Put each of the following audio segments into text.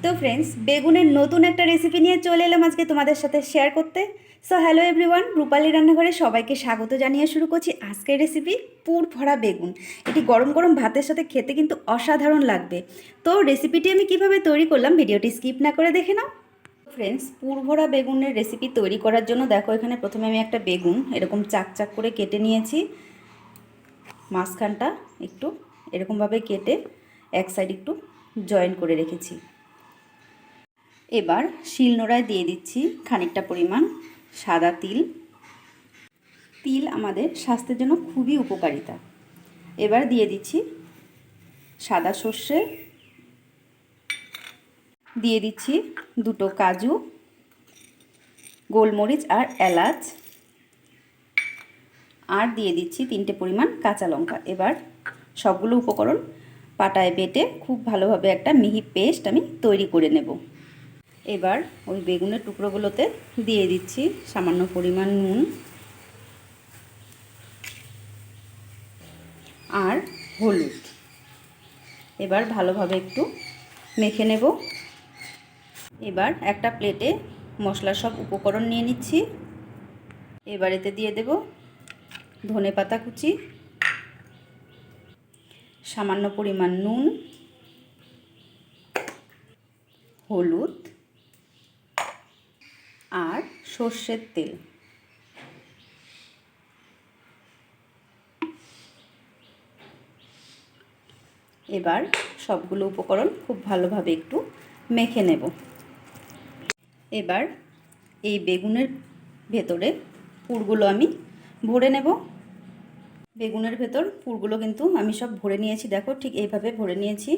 তো ফ্রেন্ডস, বেগুনের নতুন একটা রেসিপি নিয়ে চলে এলাম আজকে তোমাদের সাথে শেয়ার করতে। সো হ্যালো এভরিওয়ান, রূপালী রান্নাঘরে সবাইকে স্বাগত জানিয়ে শুরু করছি আজকের রেসিপি পুর ভরা বেগুন। এটি গরম গরম ভাতের সাথে খেতে কিন্তু অসাধারণ লাগবে। তো রেসিপিটি আমি কিভাবে তৈরি করলাম ভিডিওটি স্কিপ না করে দেখে নাও। ফ্রেন্ডস, পুর ভরা বেগুনের রেসিপি তৈরি করার জন্য দেখো, এখানে প্রথমে আমি একটা বেগুন এরকম চাক চাক করে কেটে নিয়েছি। মাঝখানটা একটু এরকমভাবে কেটে এক সাইড একটু জয়েন করে রেখেছি। এবার শিলনোড়ায় দিয়ে দিচ্ছি খানিকটা পরিমাণ সাদা তিল। তিল আমাদের স্বাস্থ্যের জন্য খুবই উপকারিতা। এবার দিয়ে দিচ্ছি সাদা সর্ষে, দিয়ে দিচ্ছি দুটো কাজু, গোলমরিচ আর এলাচ, আর দিয়ে দিচ্ছি 3টে পরিমাণ কাঁচা লঙ্কা। এবার সবগুলো উপকরণ পাটায় বেটে খুব ভালোভাবে একটা মিহি পেস্ট আমি তৈরি করে নেব। এবার ওই বেগুনের টুকরোগুলোতে দিয়ে দিচ্ছি সামান্য পরিমাণ নুন আর হলুদ। এবার ভালোভাবে একটু মেখে নেব। এবার একটা প্লেটে মশলার সব উপকরণ নিয়ে নিচ্ছি। এবার এতে দিয়ে দেব ধনেপাতা কুচি, সামান্য পরিমাণ নুন, হলুদ আর সর্ষের তেল। এবার সবগুলো উপকরণ খুব ভালোভাবে একটু মেখে নেব। এবার এই বেগুনের ভেতরে পুরগুলো আমি ভরে নেব। বেগুনের ভেতর পুরগুলো কিন্তু আমি সব ভরে নিয়েছি, দেখো ঠিক এইভাবে ভরে নিয়েছি।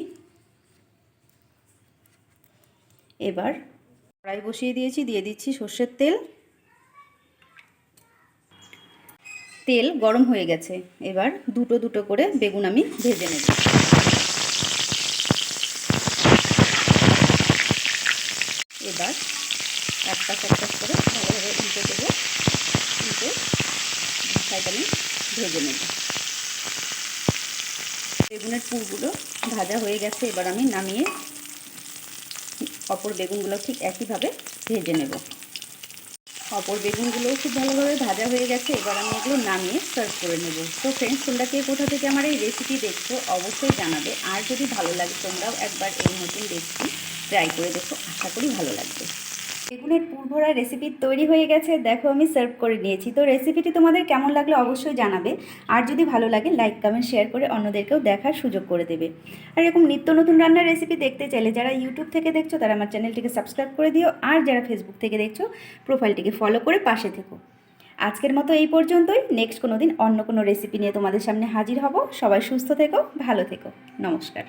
এবার কড়াই বসিয়ে দিয়েছি, দিয়ে দিচ্ছি সর্ষের তেল। তেল গরম হয়ে গেছে। এবার দুটো দুটো করে বেগুন আমি ভেজে নেব। এবার একটা করে ভালোভাবে উল্টে দেবো, উল্টে সাইড আমি ভেজে নেব। বেগুনের পুরগুলো ভাজা হয়ে গেছে। এবার আমি নামিয়ে অপর বেগুনগুলো ঠিক একইভাবে ভেজে নেব। অপর বেগুনগুলোও খুব ভালোভাবে ভাজা হয়ে গেছে। এবার আমি এগুলো নামিয়ে সার্ভ করে নেব। তো ফ্রেন্ডস, তোমরা কে কোথা থেকে আমার এই রেসিপি দেখছো অবশ্যই জানাবে। আর যদি ভালো লাগে তোমরাও একবার এই নতুন রেসিপি ট্রাই করে দেখো, আশা করি ভালো লাগবে। বেগুনের পুর ভরা রেসিপি তৈরি হয়ে গেছে, দেখো আমি সার্ভ করে নিয়েছি। তো রেসিপিটি তোমাদের কেমন লাগলো অবশ্যই জানাবে। আর যদি ভালো লাগে লাইক কমেন্ট শেয়ার করে অন্যদেরকেও দেখার সুযোগ করে দেবে। আর এরকম নিত্য নতুন রান্নার রেসিপি দেখতে চাইলে যারা ইউটিউব থেকে দেখছো তারা আমার চ্যানেলটিকে সাবস্ক্রাইব করে দিও। আর যারা ফেসবুক থেকে দেখছো প্রোফাইলটিকে ফলো করে পাশে থেকো। আজকের মতো এই পর্যন্তই। নেক্সট কোনো দিন অন্য কোনো রেসিপি নিয়ে তোমাদের সামনে হাজির হব। সবাই সুস্থ থেকো, ভালো থেকো। নমস্কার।